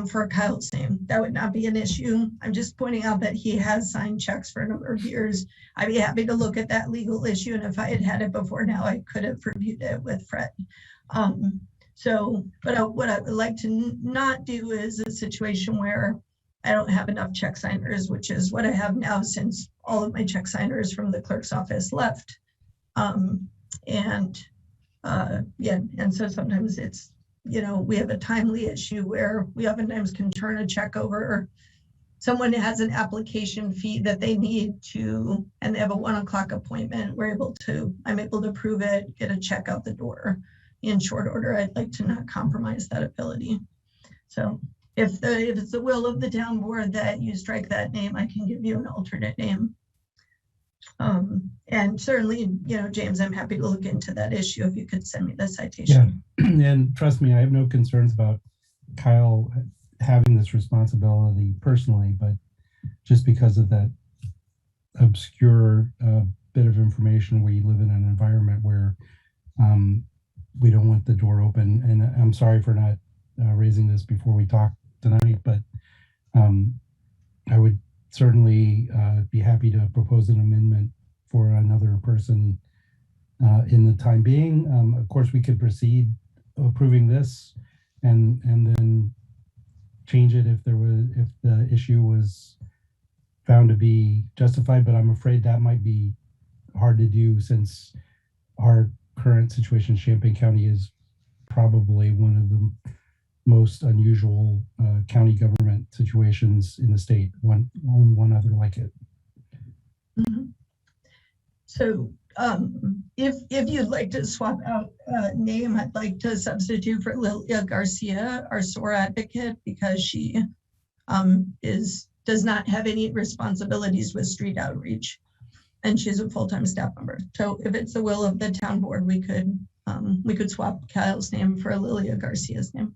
Speaker 7: for Kyle's name. That would not be an issue. I'm just pointing out that he has signed checks for a number of years. I'd be happy to look at that legal issue, and if I had had it before now, I could have reviewed it with Fred. What I would like to not do is a situation where I don't have enough check signers, which is what I have now since all of my check signers from the clerk's office left. And so sometimes it's, we have a timely issue where we oftentimes can turn a check over, or someone has an application fee that they need to, and they have a 1 o'clock appointment. I'm able to prove it, get a check out the door in short order. I'd like to not compromise that ability. So if it's the will of the town board that you strike that name, I can give you an alternate name. And certainly, James, I'm happy to look into that issue if you could send me the citation.
Speaker 6: Yeah, and trust me, I have no concerns about Kyle having this responsibility personally, but just because of that obscure bit of information, we live in an environment where we don't want the door open. And I'm sorry for not raising this before we talk tonight, but I would certainly be happy to propose an amendment for another person in the time being. Of course, we could proceed approving this and then change it if the issue was found to be justified, but I'm afraid that might be hard to do since our current situation in Champaign County is probably one of the most unusual county government situations in the state. One other like it.
Speaker 7: Mm-hmm. So if you'd like to swap out a name, I'd like to substitute for Lilia Garcia, our SOAR advocate, because she does not have any responsibilities with street outreach, and she's a full-time staff member. So if it's the will of the town board, we could swap Kyle's name for Lilia Garcia's name.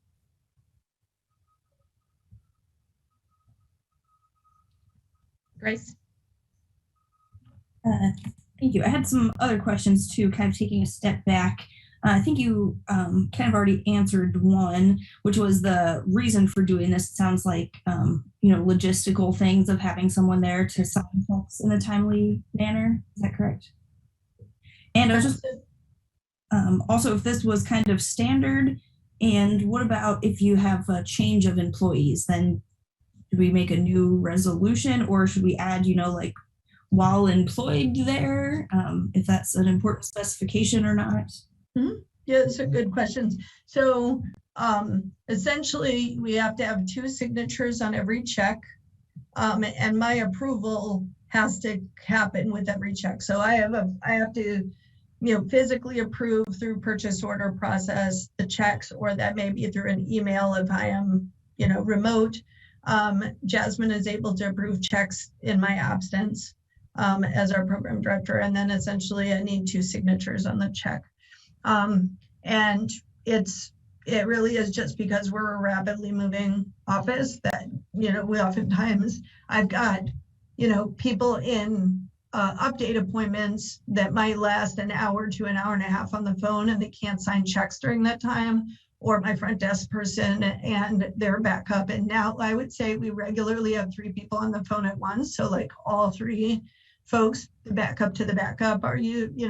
Speaker 1: Grace?
Speaker 3: Thank you. I had some other questions too, kind of taking a step back. I think you kind of already answered one, which was the reason for doing this. It sounds like, logistical things of having someone there to sign checks in a timely manner. Is that correct? And I was just also, if this was kind of standard, and what about if you have a change of employees, then do we make a new resolution, or should we add, while employed there, if that's an important specification or not?
Speaker 7: Yeah, those are good questions. So essentially, we have to have 2 signatures on every check, and my approval has to happen with every check. So I have to, physically approve through purchase order process the checks, or that may be through an email if I am, remote. Jasmine is able to approve checks in my absence as our program director, and then essentially I need 2 signatures on the check. And it really is just because we're a rapidly moving office that, we oftentimes, I've got, people in update appointments that might last an hour to an hour and a half on the phone, and they can't sign checks during that time, or my front desk person and their backup. And now I would say we regularly have 3 people on the phone at once. So like all 3 folks, the backup to the backup are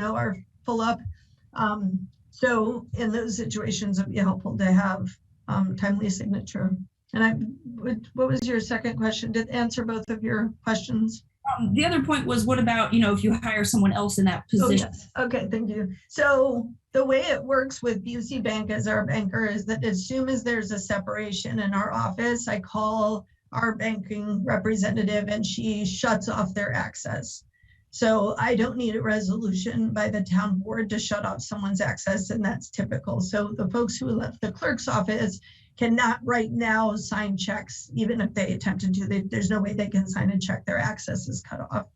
Speaker 7: are full up. So in those situations, it'd be helpful to have timely signature. And what was your second question? Did it answer both of your questions?
Speaker 3: The other point was, what about, if you hire someone else in that position?
Speaker 7: Oh, yes. Okay, thank you. So the way it works with Busey Bank as our banker is that as soon as there's a separation in our office, I call our banking representative and she shuts off their access. So I don't need a resolution by the town board to shut off someone's access, and that's typical. So the folks who left the clerk's office cannot right now sign checks, even if they attempted to. There's no way they can sign a check. Their access is cut off.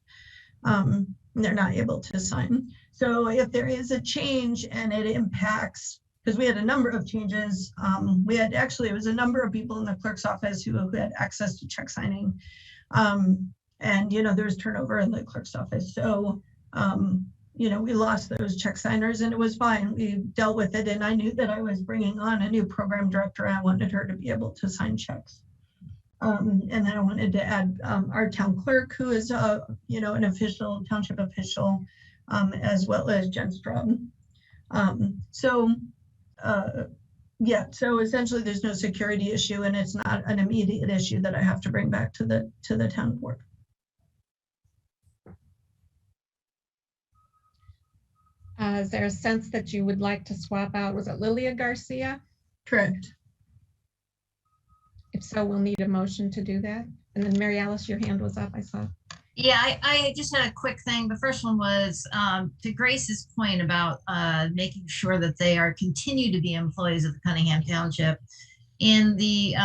Speaker 7: They're not able to sign. So if there is a change and it impacts, because we had a number of changes, it was a number of people in the clerk's office who had access to check signing. And, there was turnover in the clerk's office. So, we lost those check signers, and it was fine. We dealt with it, and I knew that I was bringing on a new program director, and I wanted her to be able to sign checks. And then I wanted to add our town clerk, who is, an official, township official, as well as Jen Straub. So essentially there's no security issue, and it's not an immediate issue that I have to bring back to the town board.
Speaker 1: Is there a sense that you would like to swap out? Was it Lilia Garcia?
Speaker 7: Correct.
Speaker 1: If so, we'll need a motion to do that. And then Mary Alice, your hand was up, I saw.
Speaker 9: Yeah, I just had a quick thing. The first one was to Grace's point about making sure that they are continue to be employees of the Cunningham Township. In the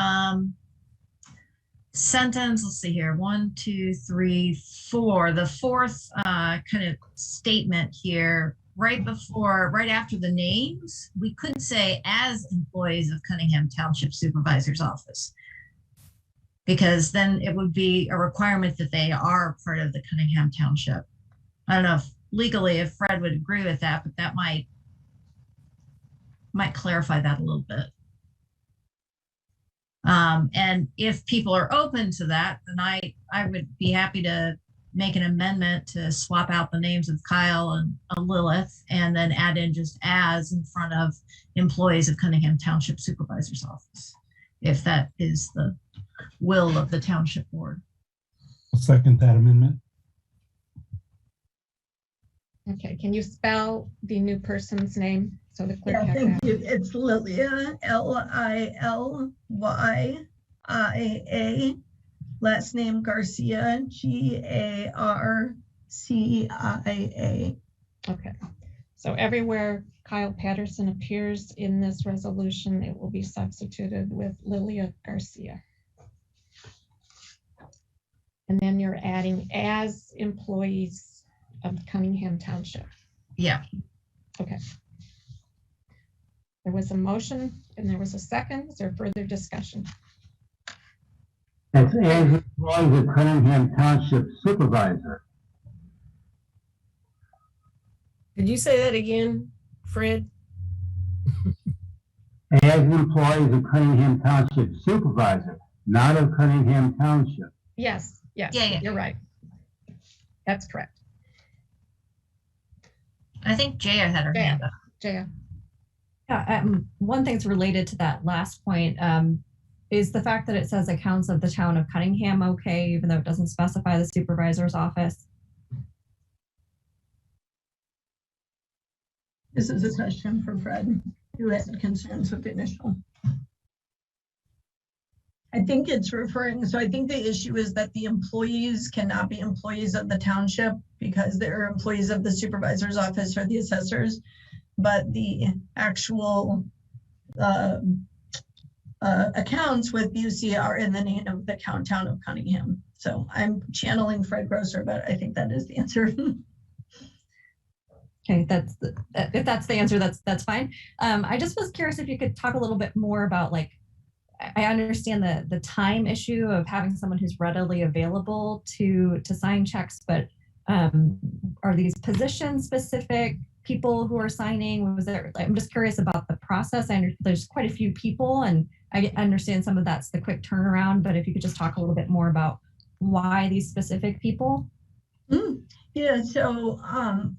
Speaker 9: sentence, let's see here, 1, 2, 3, 4. The fourth kind of statement here, right after the names, we could say as employees of Cunningham Township Supervisor's Office, because then it would be a requirement that they are part of the Cunningham Township. I don't know if legally if Fred would agree with that, but that might clarify that a little bit. And if people are open to that, then I would be happy to make an amendment to swap out the names of Kyle and Lilith, and then add in just as in front of employees of Cunningham Township Supervisor's Office, if that is the will of the Township Board.
Speaker 6: I'll second that amendment.
Speaker 1: Okay, can you spell the new person's name so the clerk
Speaker 7: Yeah,
Speaker 1: has
Speaker 7: thank
Speaker 1: that?
Speaker 7: you. It's Lilia, Lilia. Last name Garcia, Garcia.
Speaker 1: Okay, so everywhere Kyle Patterson appears in this resolution, it will be substituted with Lilia Garcia. And then you're adding as employees of Cunningham Township.
Speaker 9: Yeah.
Speaker 1: Okay. There was a motion and there was a second. Is there further discussion?
Speaker 12: It's as employees of Cunningham Township Supervisor.
Speaker 10: Did you say that again, Fred?
Speaker 12: as employees of Cunningham Township Supervisor, not of Cunningham Township.
Speaker 1: Yes, yes,
Speaker 9: Yeah.
Speaker 1: you're right. That's correct.
Speaker 9: I think Jaya had her hand up.
Speaker 1: Jaya.
Speaker 13: Yeah, one thing's related to that last point is the fact that it says accounts of the town of Cunningham okay, even though it doesn't specify the supervisor's office.
Speaker 7: This is a question for Fred, who had concerns with the initial. I think it's referring, so I think the issue is that the employees cannot be employees of the township because they're employees of the supervisor's office or the assessors, but the actual accounts with Busey are in the name of the town of Cunningham. So I'm channeling Fred Grosser, but I think that is the answer.
Speaker 13: Okay, if that's the answer, that's fine. I just was curious if you could talk a little bit more about, like, I understand the time issue of having someone who's readily available to sign checks, but are these position specific people who are signing? Was there? I'm just curious about the process. There's quite a few people, and I understand some of that's the quick turnaround. But if you could just talk a little bit more about why these specific people.
Speaker 7: Yeah, so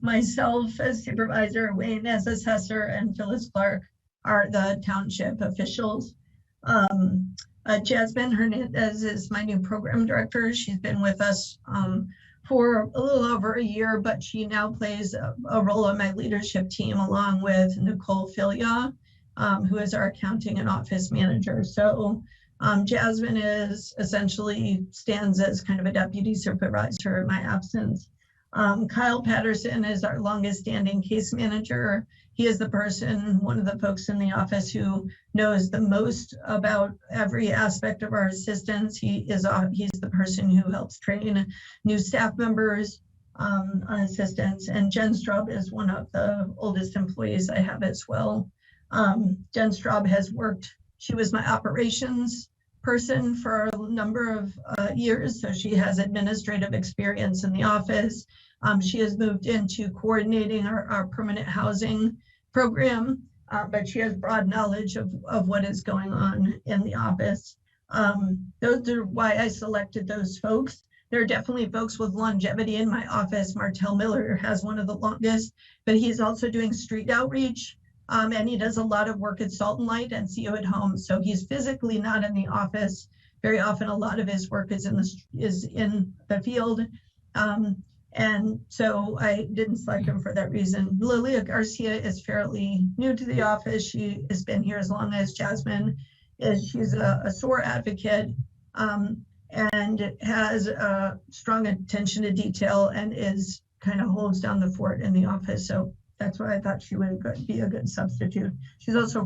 Speaker 7: myself as supervisor, Wayne as assessor, and Phyllis Clark are the township officials. Jasmine Hernandez is my new program director. She's been with us for a little over a year, but she now plays a role on my leadership team along with Nicole Filia, who is our accounting and office manager. So Jasmine is essentially stands as kind of a deputy supervisor in my absence. Kyle Patterson is our longest standing case manager. He is the person, one of the folks in the office who knows the most about every aspect of our assistance. He's the person who helps train new staff members on assistance. And Jen Straub is one of the oldest employees I have as well. Jen Straub has worked, she was my operations person for a number of years. So she has administrative experience in the office. She has moved into coordinating our permanent housing program, but she has broad knowledge of what is going on in the office. Those are why I selected those folks. There are definitely folks with longevity in my office. Martell Miller has one of the longest, but he's also doing street outreach. And he does a lot of work at Salt and Light and CO at Home. So he's physically not in the office. Very often, a lot of his work is in the field. And so I didn't select him for that reason. Lilia Garcia is fairly new to the office. She has been here as long as Jasmine is. She's a SOAR advocate and has a strong attention to detail and is kind of holds down the fort in the office. So that's why I thought she would be a good substitute. She's also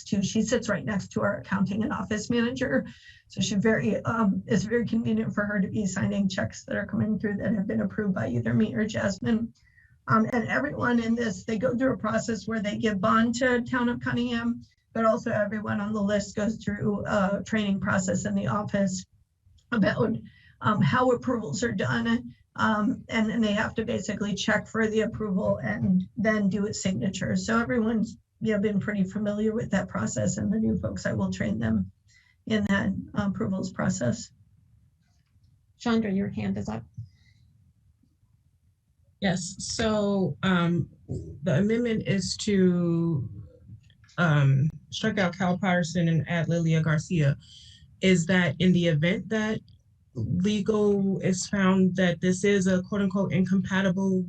Speaker 7: she sits right next to our accounting and office manager. So it's very convenient for her to be signing checks that are coming through that have been approved by either me or Jasmine. And everyone in this, they go through a process where they give bond to Town of Cunningham, but also everyone on the list goes through a training process in the office about how approvals are done. And they have to basically check for the approval and then do a signature. So everyone's been pretty familiar with that process, and the new folks, I will train them in that approvals process.
Speaker 1: Chandra, your hand is up.
Speaker 11: Yes, so the amendment is to strike out Kyle Patterson and add Lilia Garcia. Is that in the event that legal is found that this is a quote unquote incompatible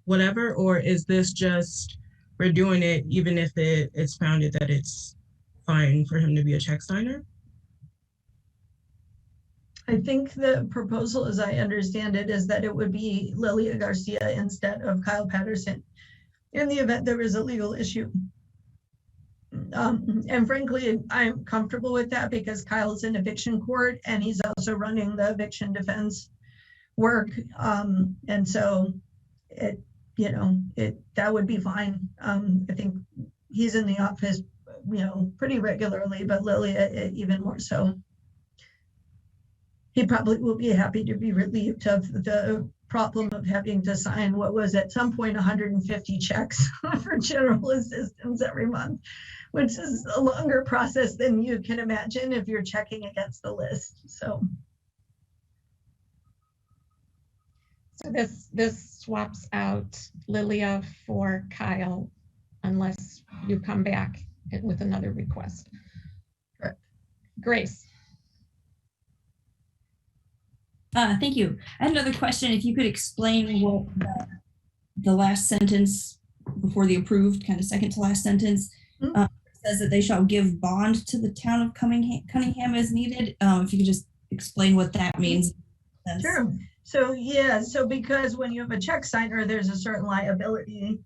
Speaker 11: whatever, or is this just we're doing it even if it's founded that it's fine for him to be a check signer?
Speaker 7: I think the proposal, as I understand it, is that it would be Lilia Garcia instead of Kyle Patterson in the event there is a legal issue. And frankly, I'm comfortable with that because Kyle's in eviction court and he's also running the eviction defense work. And so that would be fine. I think he's in the office, pretty regularly, but Lilia even more so. He probably will be happy to be relieved of the problem of having to sign what was at some point 150 checks for general assistance every month, which is a longer process than you can imagine if you're checking against the list. So
Speaker 1: this swaps out Lilia for Kyle unless you come back with another request.
Speaker 7: Correct.
Speaker 1: Grace.
Speaker 3: Thank you. I had another question. If you could explain what the last sentence before the approved, kind of second to last sentence, says that they shall give bond to the town of Cunningham as needed. If you could just explain what that means.
Speaker 7: Sure. So yeah, so because when you have a check signer, there's a certain liability.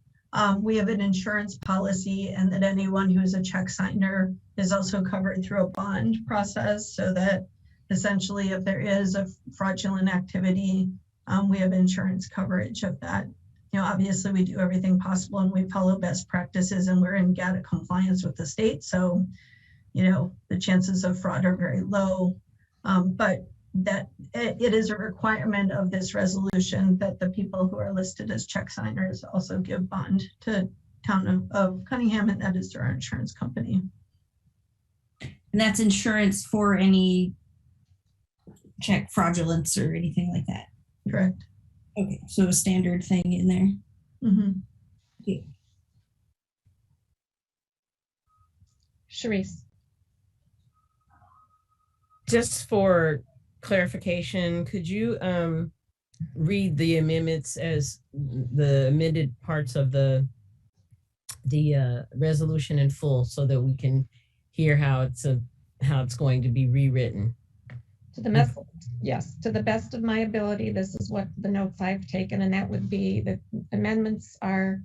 Speaker 7: We have an insurance policy, and that anyone who's a check signer is also covered through a bond process, so that essentially if there is a fraudulent activity, we have insurance coverage of that. You know, obviously we do everything possible and we follow best practices and we're in GATA compliance with the state. So, you know, the chances of fraud are very low, but that it is a requirement of this resolution that the people who are listed as check signers also give bond to town of Cunningham, and that is through our insurance company.
Speaker 3: And that's insurance for any check fraudulence or anything like that.
Speaker 7: Correct.
Speaker 3: Okay, so a standard thing in there.
Speaker 7: Mm-hmm.
Speaker 3: Yeah.
Speaker 1: Sharice.
Speaker 10: Just for clarification, could you read the amendments as the amended parts of the resolution in full so that we can hear how it's going to be rewritten?
Speaker 1: Yes, to the best of my ability, this is what the notes I've taken, and that would be the amendments are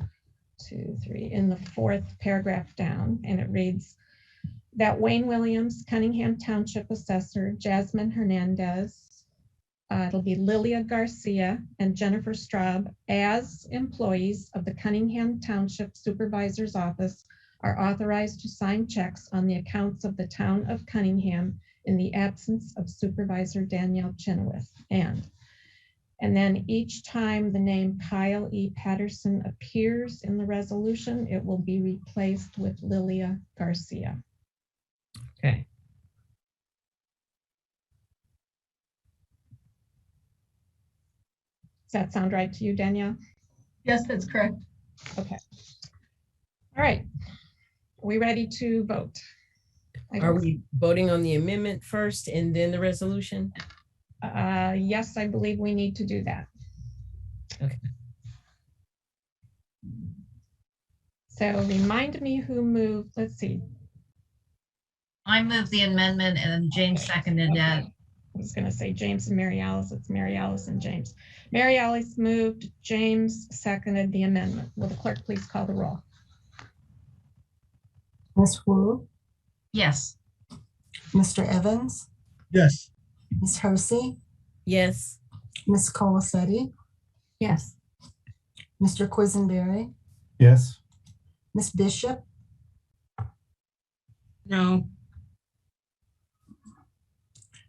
Speaker 1: 2, 3 in the 4th paragraph down, and it reads that Wayne Williams, Cunningham Township Assessor, Jasmine Hernandez, it'll be Lilia Garcia and Jennifer Straub as employees of the Cunningham Township Supervisor's Office are authorized to sign checks on the accounts of the town of Cunningham in the absence of Supervisor Danielle Chenoweth. And then each time the name Kyle E. Patterson appears in the resolution, it will be replaced with Lilia Garcia.
Speaker 10: Okay.
Speaker 1: Does that sound right to you, Danielle?
Speaker 7: Yes, that's correct.
Speaker 1: Okay. All right. Are we ready to vote?
Speaker 10: Are we voting on the amendment first and then the resolution?
Speaker 1: Yes, I believe we need to do that.
Speaker 10: Okay.
Speaker 1: So remind me who moved. Let's see.
Speaker 9: I moved the amendment and James seconded that.
Speaker 1: I was going to say James and Mary Alice. It's Mary Alice and James. Mary Alice moved. James seconded the amendment. Will the clerk please call the roll?
Speaker 8: Ms. Wu,
Speaker 9: Yes.
Speaker 8: Mr. Evans,
Speaker 11: Yes.
Speaker 8: Ms. Hersey,
Speaker 10: Yes.
Speaker 8: Ms. Colasetti,
Speaker 13: Yes.
Speaker 8: Mr. Quisenberry,
Speaker 6: Yes.
Speaker 8: Ms. Bishop,
Speaker 11: No.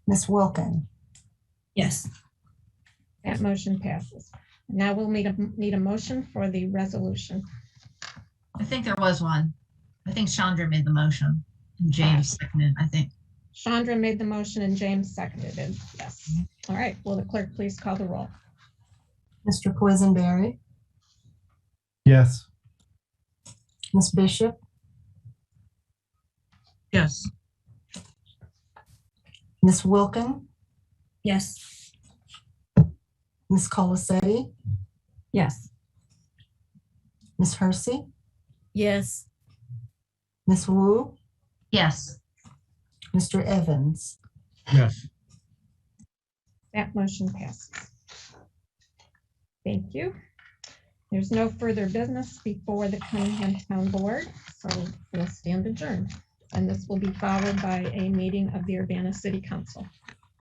Speaker 8: Ms. Wilkin.
Speaker 3: Yes.
Speaker 1: That motion passes. Now we'll need a motion for the resolution.
Speaker 9: I think there was one. I think Chandra made the motion and James seconded, I think.
Speaker 1: Chandra made the motion and James seconded it. Yes. All right. Will the clerk please call the roll?
Speaker 8: Mr. Quisenberry,
Speaker 6: Yes.
Speaker 8: Ms. Bishop,
Speaker 11: Yes.
Speaker 8: Ms. Wilkin,
Speaker 3: Yes.
Speaker 8: Ms. Colasetti,
Speaker 13: Yes.
Speaker 8: Ms. Hersey,
Speaker 10: Yes.
Speaker 8: Ms. Wu,
Speaker 9: Yes.
Speaker 8: Mr. Evans.
Speaker 11: Yes.
Speaker 1: That motion passes. Thank you. There's no further business before the Cunningham Town Board, so we'll stand adjourned. And this will be followed by a meeting of the Urbana City Council.